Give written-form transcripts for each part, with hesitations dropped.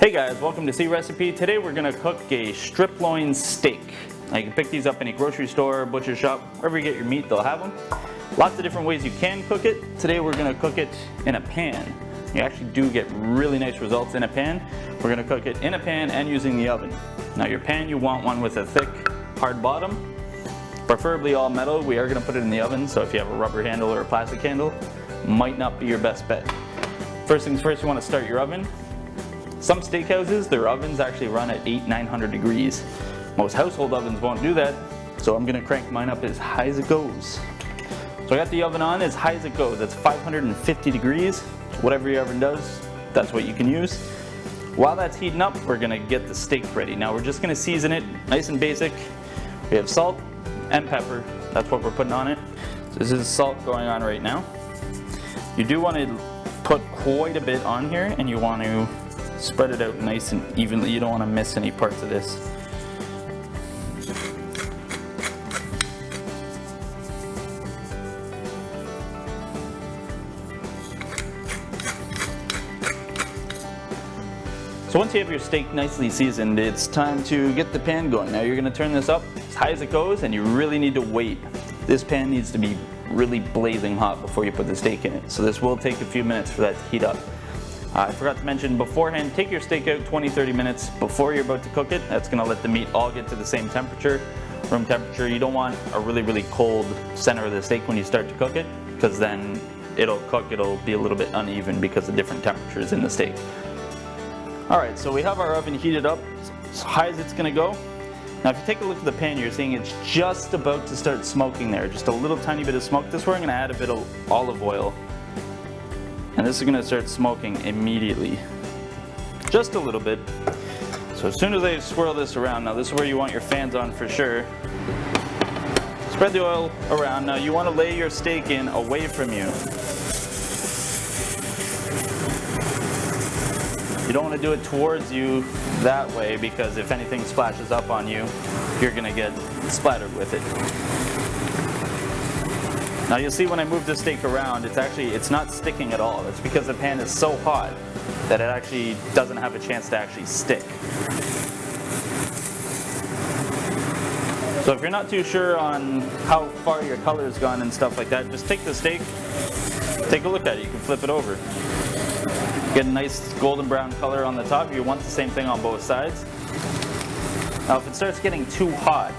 Hey guys, welcome to C Recipe. Today we're going to cook a strip loin steak. Now you can pick these up in any grocery store, butcher shop, wherever you get your meat, they'll have them. Lots of different ways you can cook it. Today we're going to cook it in a pan. You actually do get really nice results in a pan. We're going to cook it in a pan and using the oven. Now your pan, you want one with a thick, hard bottom, preferably all metal. We are going to put it in the oven, so if you have a rubber handle or a plastic handle, might not be your best bet. First things first, you want to start your oven. Some steakhouses, their ovens actually run at 800-900 degrees. Most household ovens won't do that, so I'm gonna crank mine up as high as it goes. So I got the oven on as high as it goes. That's 550 degrees. Whatever your oven does, that's what you can use. While that's heating up, we're gonna get the steak ready. Now we're just gonna season it nice and basic. We have salt and pepper. That's what we're putting on it. So this is salt going on right now. You do want to put quite a bit on here, and you want to spread it out nice and evenly. You don't want to miss any parts of this. So once you have your steak nicely seasoned, it's time to get the pan going. Now you're going to turn this up as high as it goes, and you really need to wait. This pan needs to be really blazing hot before you put the steak in it. So this will take a few minutes for that to heat up. I forgot to mention beforehand, take your steak out 20-30 minutes before you're about to cook it. That's going to let the meat all get to the same temperature, room temperature. You don't want a really cold center of the steak when you start to cook it, because then it'll be a little bit uneven because of different temperatures in the steak. Alright, so we have our oven heated up as high as it's going to go. Now if you take a look at the pan, you're seeing it's just about to start smoking there. Just a little tiny bit of smoke. This is where I'm going to add a bit of olive oil. And this is going to start smoking immediately. Just a little bit. So as soon as I swirl this around, now this is where you want your fans on for sure. Spread the oil around. Now you want to lay your steak in away from you. You don't want to do it towards you that way, because if anything splashes up on you, you're going to get splattered with it. Now you'll see when I move the steak around, it's not sticking at all. It's because the pan is so hot that it actually doesn't have a chance to actually stick. So if you're not too sure on how far your color's gone and stuff like that, just take the steak, take a look at it. You can flip it over. Get a nice golden brown color on the top. You want the same thing on both sides. Now if it starts getting too hot,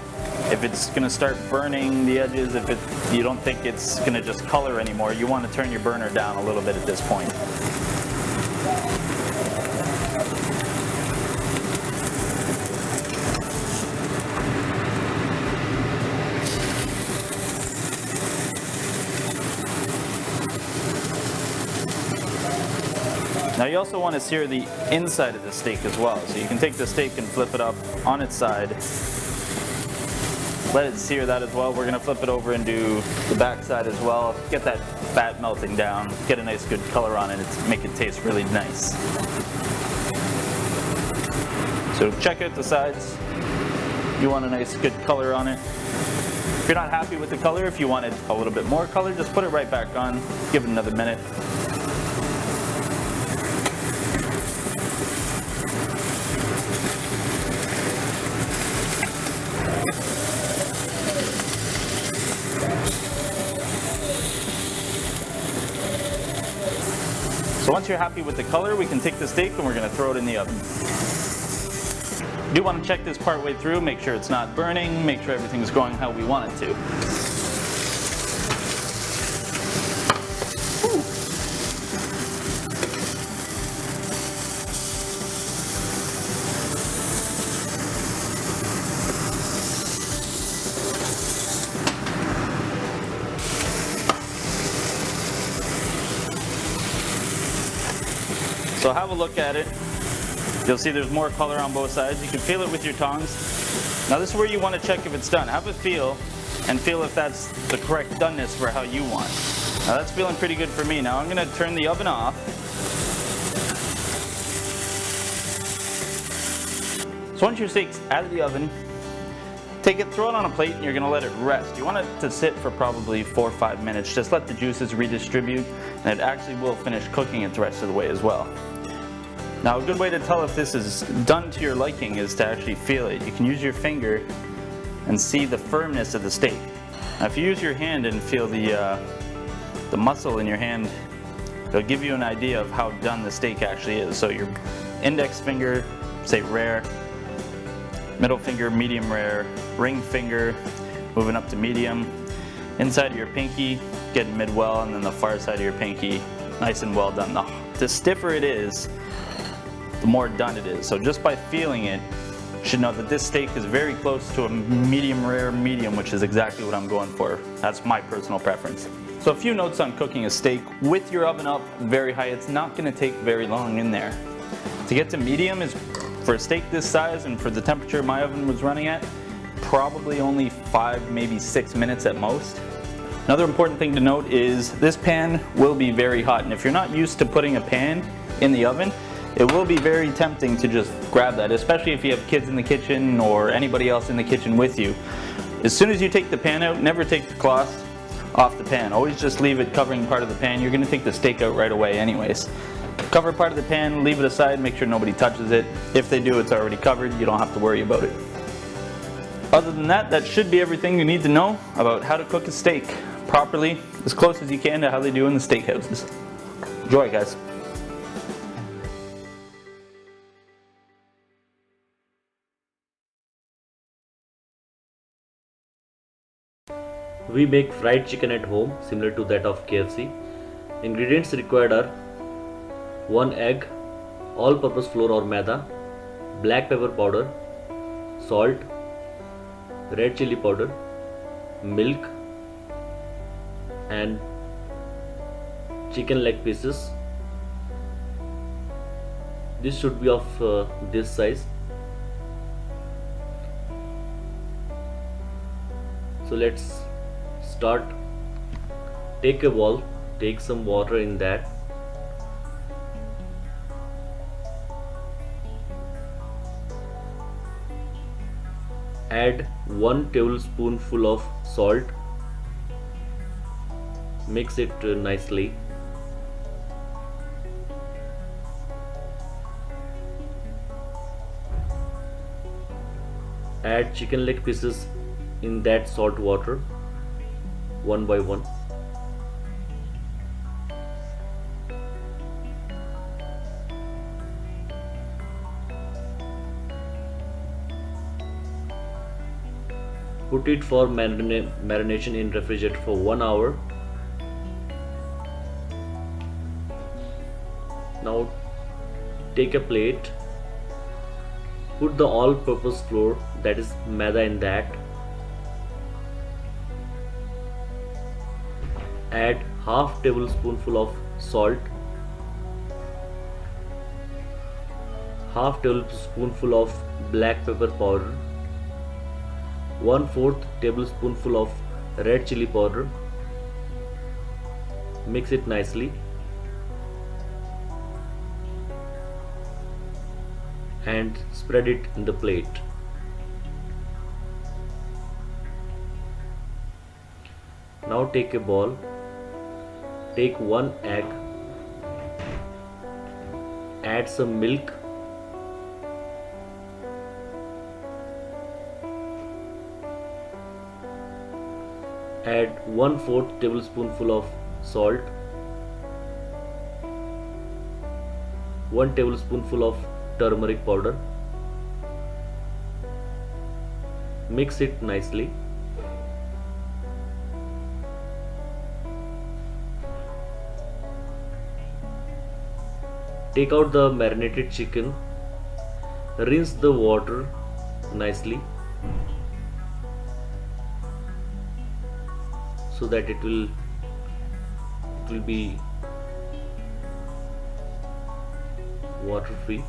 if it's going to start burning the edges, if you don't think it's going to just color anymore, you want to turn your burner down a little bit at this point. Now you also want to sear the inside of the steak as well. So you can take the steak and flip it up on its side. Let it sear that as well. We're going to flip it over and do the back side as well. Get that fat melting down. Get a nice good color on it. Make it taste really nice. So check out the sides. You want a nice good color on it. If you're not happy with the color, if you wanted a little bit more color, just put it right back on. Give it another minute. So once you're happy with the color, we can take the steak and we're going to throw it in the oven. You do want to check this part way through, make sure it's not burning, make sure everything's going how we want it to. So have a look at it. You'll see there's more color on both sides. You can feel it with your tongs. Now this is where you want to check if it's done. Have a feel and feel if that's the correct doneness for how you want. Now that's feeling pretty good for me. Now I'm going to turn the oven off. So once your steak's out of the oven, take it, throw it on a plate, and you're going to let it rest. You want it to sit for probably 4 or 5 minutes. Just let the juices redistribute, and it actually will finish cooking it the rest of the way as well. Now, a good way to tell if this is done to your liking is to actually feel it. You can use your finger and see the firmness of the steak. Now, if you use your hand and feel the muscle in your hand, it'll give you an idea of how done the steak actually is. So your index finger, say rare, middle finger, medium rare, ring finger, moving up to medium, inside of your pinky, getting mid well, and then the far side of your pinky, nice and well done. The stiffer it is, the more done it is. So just by feeling it, you should know that this steak is very close to a medium rare medium, which is exactly what I'm going for. That's my personal preference. So a few notes on cooking a steak. With your oven up very high, it's not going to take very long in there. To get to medium is, for a steak this size and for the temperature my oven was running at, probably only 5, maybe 6 minutes at most. Another important thing to note is this pan will be very hot, and if you're not used to putting a pan in the oven, it will be very tempting to just grab that, especially if you have kids in the kitchen or anybody else in the kitchen with you. As soon as you take the pan out, never take the cloth off the pan. Always just leave it covering part of the pan. You're going to take the steak out right away anyways. Cover part of the pan, leave it aside, make sure nobody touches it. If they do, it's already covered. You don't have to worry about it. Other than that, that should be everything you need to know about how to cook a steak properly, as close as you can to how they do in the steakhouses. Enjoy, guys. We make fried chicken at home similar to that of KFC. Ingredients required are 1 egg, all-purpose flour or maida, black pepper powder, salt, red chili powder, milk, and chicken leg pieces. This should be of this size. So let's start. Take a bowl, take some water in that. Add 1 tablespoonful of salt. Mix it nicely. Add chicken leg pieces in that salt water, one by one. Put it for marination in refrigerator for 1 hour. Now take a plate, put the all-purpose flour, that is maida, in that. Add half tablespoonful of salt, half tablespoonful of black pepper powder, 1/4 tablespoonful of red chili powder. Mix it nicely and spread it in the plate. Now take a bowl, take 1 egg, add some milk, add 1/4 tablespoonful of salt, 1 tablespoonful of turmeric powder. Mix it nicely. Take out the marinated chicken, rinse the water nicely so that it will be water free.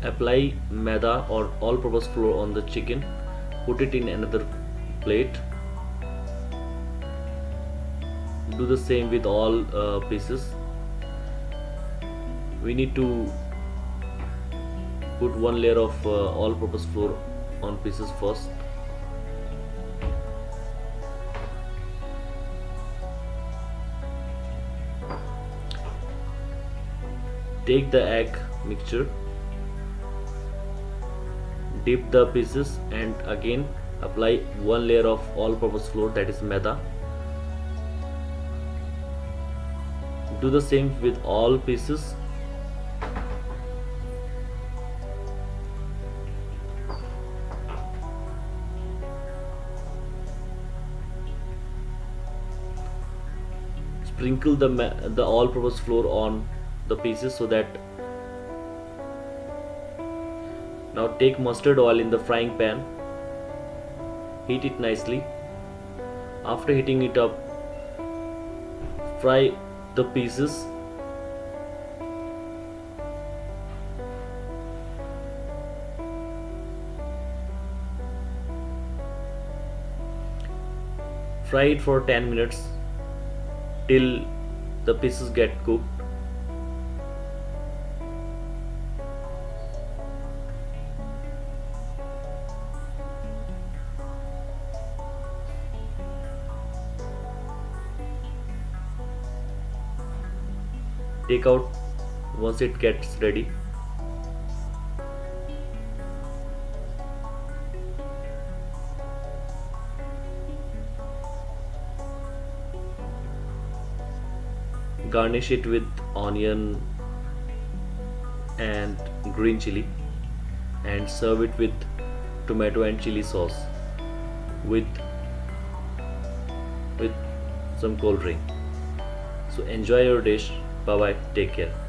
Apply maida or all-purpose flour on the chicken. Put it in another plate. Do the same with all pieces. We need to put 1 layer of all-purpose flour on pieces first. Take the egg mixture, dip the pieces and again apply one layer of all-purpose flour, that is maida. Do the same with all pieces. Sprinkle the all-purpose flour on the pieces so that. Now take mustard oil in the frying pan. Heat it nicely. After heating it up, fry the pieces. Fry it for 10 minutes till the pieces get cooked. Take out once it gets ready. Garnish it with onion and green chili and serve it with tomato and chili sauce with some cold drink. So enjoy your dish. Bye bye. Take care.